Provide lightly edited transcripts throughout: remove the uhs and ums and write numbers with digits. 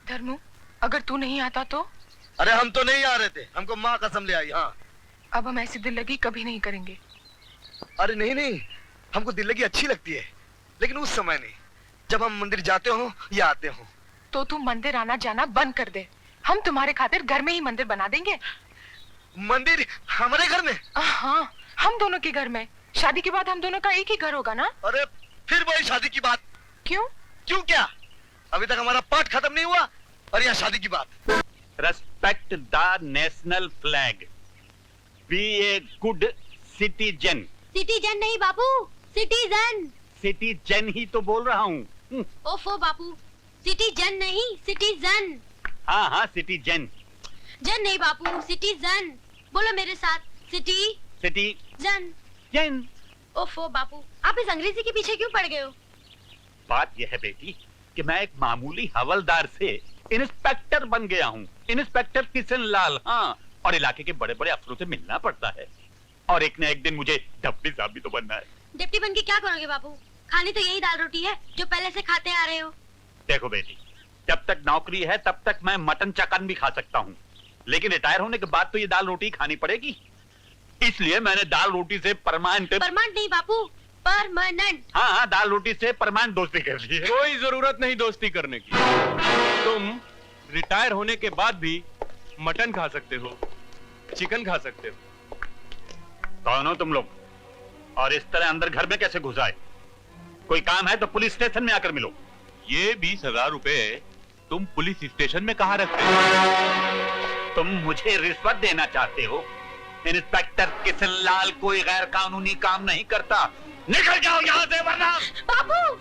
धर्मू, अगर तू नहीं आता तो? अरे हम तो नहीं आ रहे थे, हमको माँ कसम ले आई। हाँ, अब हम ऐसी दिल लगी कभी नहीं करेंगे। अरे नहीं नहीं, हमको दिल लगी अच्छी लगती है, लेकिन उस समय नहीं, जब हम मंदिर जाते हो या आते हो। तो तू मंदिर आना जाना बंद कर दे, हम तुम्हारे खातिर घर में ही मंदिर बना देंगे। मंदिर हमारे घर में? हाँ, हम दोनों के घर में। शादी के बाद हम दोनों का एक ही घर होगा ना? अरे फिर वही शादी की बात। क्यों? क्यों क्या? अभी तक हमारा पाठ खत्म नहीं हुआ और यहाँ शादी की बात। Respect the national flag. Be a good citizen. Citizen नहीं बापू, सिटीजन। सिटीजन ही तो बोल रहा हूँ। ओफो बापू, सिटीजन नहीं सिटीजन। हाँ हाँ, सिटीजन। जन नहीं बापू, सिटीजन। बोलो मेरे साथ, सिटी सिटीजन। जन। ओफो बापू, आप इस अंग्रेजी के पीछे क्यों पड़ गए हो? बात यह है बेटी कि मैं एक मामूली हवलदार से इंस्पेक्टर बन गया हूँ। इंस्पेक्टर किशन लाल। हाँ, और इलाके के बड़े बड़े अफसरों से मिलना पड़ता है, और एक न एक दिन मुझे डिप्टी साहब भी तो बनना है। डिप्टी बन के क्या करोगे बापू? खानी तो यही दाल रोटी है जो पहले से खाते आ रहे हो। देखो बेटी, जब तक नौकरी है तब तक मैं मटन चकन भी खा सकता हूँ, लेकिन रिटायर होने के बाद तो ये दाल रोटी खानी पड़ेगी। इसलिए मैंने दाल रोटी से परमानेंट नहीं बापू, परमानेंट। हाँ हाँ, दाल रोटी से परमानेंट दोस्ती कर ली है। कोई जरूरत नहीं दोस्ती करने की। तुम रिटायर होने के बाद भी मटन खा सकते हो, चिकन खा सकते हो। कौन हो तुम लोग, और इस तरह अंदर घर में कैसे घुस आए? कोई काम है तो पुलिस स्टेशन में आकर मिलो। ये 20,000 रुपए तुम पुलिस स्टेशन में कहाँ रखते हो? तुम मुझे रिश्वत देना चाहते हो? इंस्पेक्टर किशन लाल कोई गैर कानूनी काम नहीं करता। निकल जाओ यहाँ से वरना। बापू,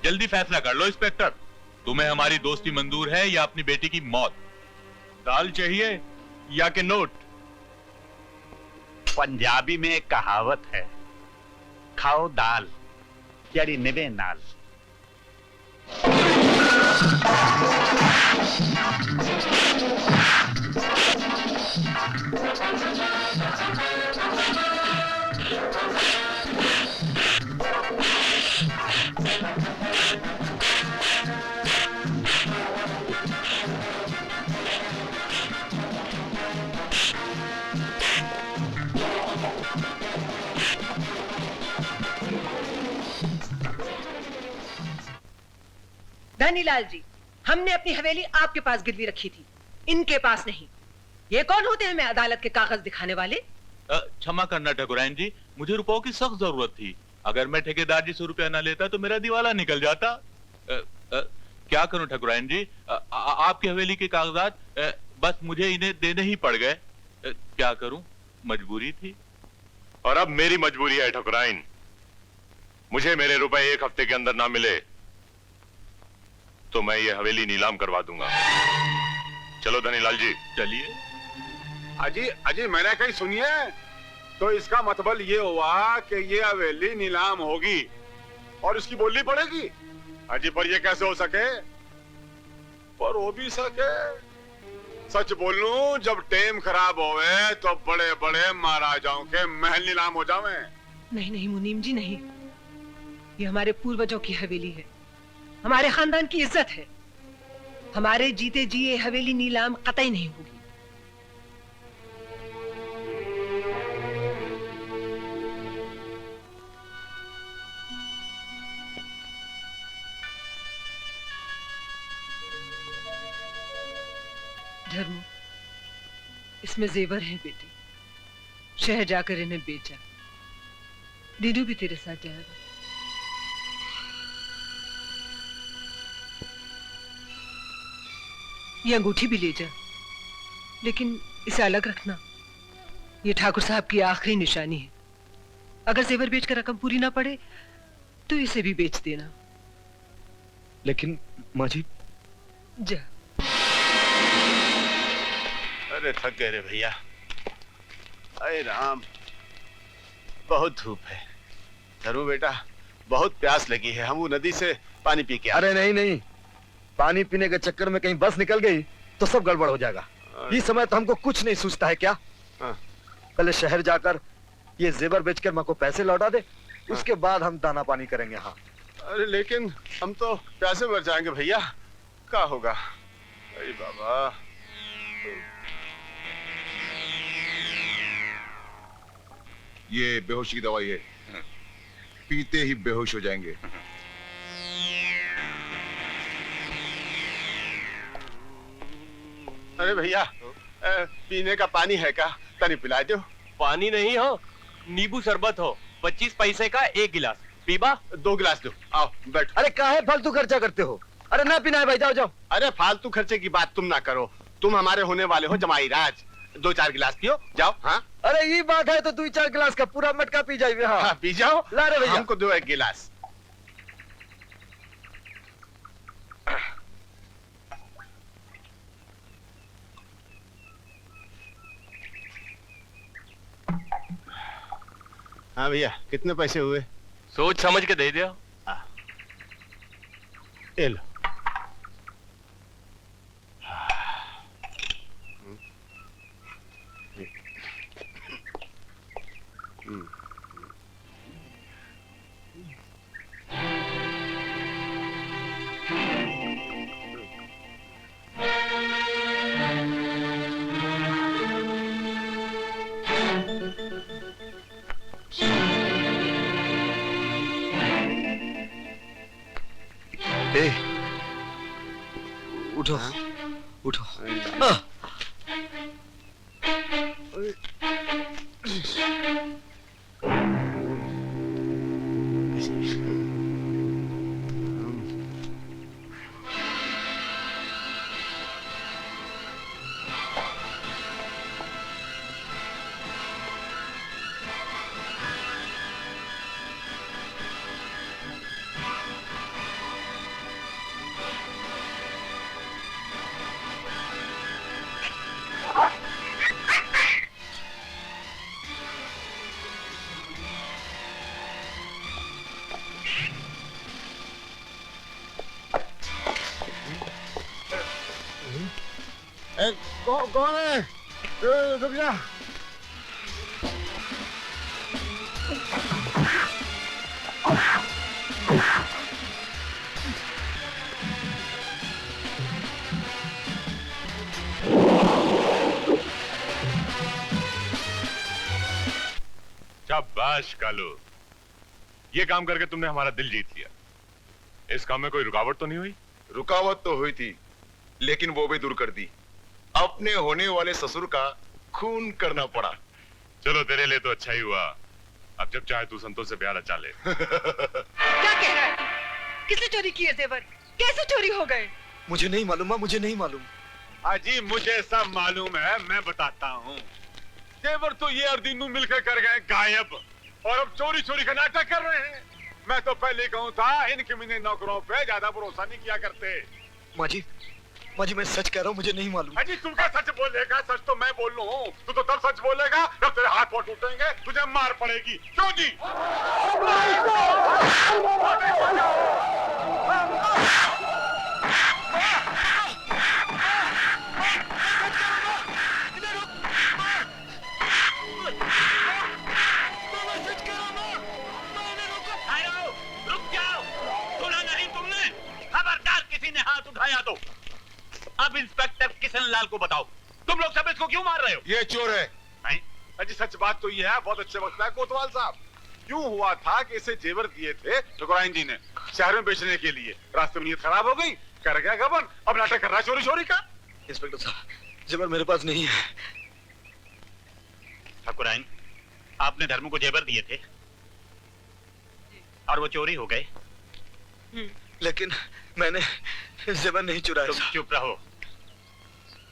जल्दी फैसला कर लो इंस्पेक्टर, तुम्हें हमारी दोस्ती मंजूर है या अपनी बेटी की मौत? दाल चाहिए या कि नोट? पंजाबी में एक कहावत है, खाओ दाल जड़ी निभे नाल। धनीलाल जी, हमने अपनी हवेली आपके पास गिरवी रखी थी, इनके पास नहीं। ये कौन होते हैं हमें अदालत के कागज दिखाने वाले? क्षमा करना ठकुराइन जी, मुझे रुपयों की सख्त जरूरत थी। अगर मैं ठेकेदार जी से रुपया न लेता तो मेरा दिवाला निकल जाता। क्या करूं ठकुराइन जी, आपकी हवेली के कागजात बस मुझे इन्हें देने ही पड़ गए। क्या करूं, मजबूरी थी। और अब मेरी मजबूरी है ठकुराइन, मुझे मेरे रुपए 1 हफ्ते के अंदर ना मिले तो मैं ये हवेली नीलाम करवा दूंगा। चलो धनीलाल जी। चलिए। अजी अजी, मैंने कहीं सुनिए, तो इसका मतलब ये हुआ कि ये हवेली नीलाम होगी और इसकी बोली पड़ेगी। अजी पर ये कैसे हो सके? पर हो भी सके। सच बोलूं, जब टेम खराब होवे तो बड़े बड़े महाराजाओं के महल नीलाम हो जावे। नहीं नहीं मुनीम जी, नहीं, ये हमारे पूर्वजों की हवेली है, हमारे खानदान की इज्जत है। हमारे जीते जी ये हवेली नीलाम कतई नहीं होगी। धर्मू, इसमें जेवर है बेटी, शहर जाकर इन्हें बेचा। दीदू भी तेरे साथ जाएगा। ये अंगूठी भी ले जा, लेकिन इसे अलग रखना। ये ठाकुर साहब की आखिरी निशानी है। अगर जेवर बेचकर रकम पूरी ना पड़े तो इसे भी बेच देना। लेकिन माँ जी। जा। अरे थक गए रे भैया। अरे राम, बहुत धूप है। धरू बेटा, बहुत प्यास लगी है, हम वो नदी से पानी पी के। अरे नहीं नहीं, पानी पीने के चक्कर में कहीं बस निकल गई तो सब गड़बड़ हो जाएगा। इस समय तो हमको कुछ नहीं सूझता है। क्या पहले शहर जाकर ये जेवर बेचकर माँ को पैसे लौटा दे, उसके बाद हम दाना पानी करेंगे। हाँ। अरे लेकिन हम तो प्यासे मर जाएंगे भैया। क्या होगा? अरे बाबा, ये बेहोशी की दवाई है, पीते ही बेहोश हो जाएंगे। अरे भैया, पीने का पानी है क्या? तनी पिला दो। पानी नहीं हो, नींबू शरबत हो, 25 पैसे का 1 गिलास। पीबा? 2 गिलास दो। आओ बैठ। अरे काहे फालतू खर्चा करते हो? अरे ना पीना है भाई, जाओ जाओ। अरे फालतू खर्चे की बात तुम ना करो, तुम हमारे होने वाले हो जमाई राज। 2-4 गिलास पियो, जाओ। हाँ अरे ये बात है तो 2-4 गिलास का पूरा मटका पी जाइए। हाँ, हाँ पी जाओ। ला रे भैया, हमको दो 1 गिलास। हाँ भैया, कितने पैसे हुए? सोच समझ के दे दिया। ये लो। ए, उठो उठो। कौन है? रुक जा। शाबाश कालू, ये काम करके तुमने हमारा दिल जीत लिया। इस काम में कोई रुकावट तो नहीं हुई? रुकावट तो हुई थी, लेकिन वो भी दूर कर दी। अपने होने वाले ससुर का खून करना पड़ा। चलो तेरे लिए तो अच्छा ही हुआ। अब जब चाहे तू संतोष से प्यार रचा ले। क्या कह रहा है? किसने चोरी किए जेवर? कैसे चोरी हो गए? मुझे नहीं मालूम माँ, मुझे नहीं मालूम। अजी मुझे सब मालूम है, मैं बताता हूँ। जेवर तो ये और दीनू मिलकर कर गए गायब, और अब चोरी चोरी का नाटक कर रहे हैं। मैं तो पहले कहूँ था, इन कमीने नौकरों पे ज्यादा भरोसा नहीं किया करते। माँ जी मैं सच कह रहा हूँ, मुझे नहीं मालूम। अजी तू क्या सच बोलेगा? सच तो मैं बोल रहा हूँ। तू तो तब सच बोलेगा जब तेरे हाथ पांव टूटेंगे, तुझे मार पड़ेगी। क्यों जी? रुक जाओ, सुना नहीं तुमने? खबरदार किसी ने हाथ उठाया तो। अब इंस्पेक्टर किशन लाल को बताओ, तुम लोग सब इसको क्यों मार रहे हो? ये चोर है। नहीं? अजी सच बात तो ये है, बहुत अच्छे वक्त है कोतवाल साहब। यूं हुआ था कि इसे जेवर दिए थे ठकुराइन जी ने शहर में बेचने के लिए। रास्ते में नीयत खराब हो गई, कर गया गबन, अब नाटक कर रहा चोरी चोरी का। इंस्पेक्टर साहब, जेवर मेरे पास नहीं है। ठकुराइन, आपने धर्मू को जेवर दिए थे और वो चोरी हो गए। लेकिन मैंने जेवर नहीं चुराया। तुम चुप रहो,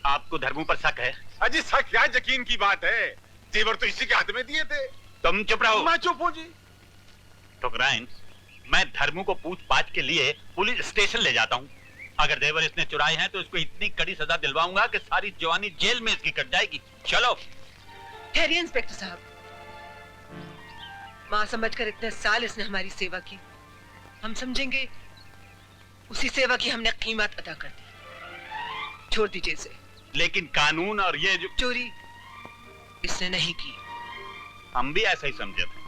आपको धर्मू पर शक है? अजी शक क्या, यकीन की बात है। जेवर तो इसी के हाथ में दिए थे। तुम चुप रहो। मैं चुप हूँ जी। ठकुराइन, मैं धर्मू को पूछताछ के लिए पुलिस स्टेशन ले जाता हूँ। अगर जेवर इसने चुराए हैं तो इसको इतनी कड़ी सजा दिलवाऊंगा कि सारी जवानी जेल में इसकी कट जाएगी। चलो। ठहरिए इंस्पेक्टर साहब, माँ समझकर इतने साल इसने हमारी सेवा की, हम समझेंगे उसी सेवा की हमने कीमत अदा कर दी। छोड़ दीजिए इसे। लेकिन कानून और ये जो चोरी इसने नहीं की। हम भी ऐसा ही समझे थे।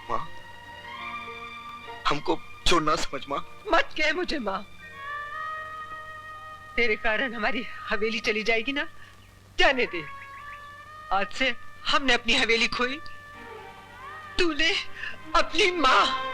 माँ, हमको जो ना समझ माँ। मत कह मुझे माँ। तेरे कारण हमारी हवेली चली जाएगी ना, जाने दे। आज से हमने अपनी हवेली खोई, तूने अपनी माँ।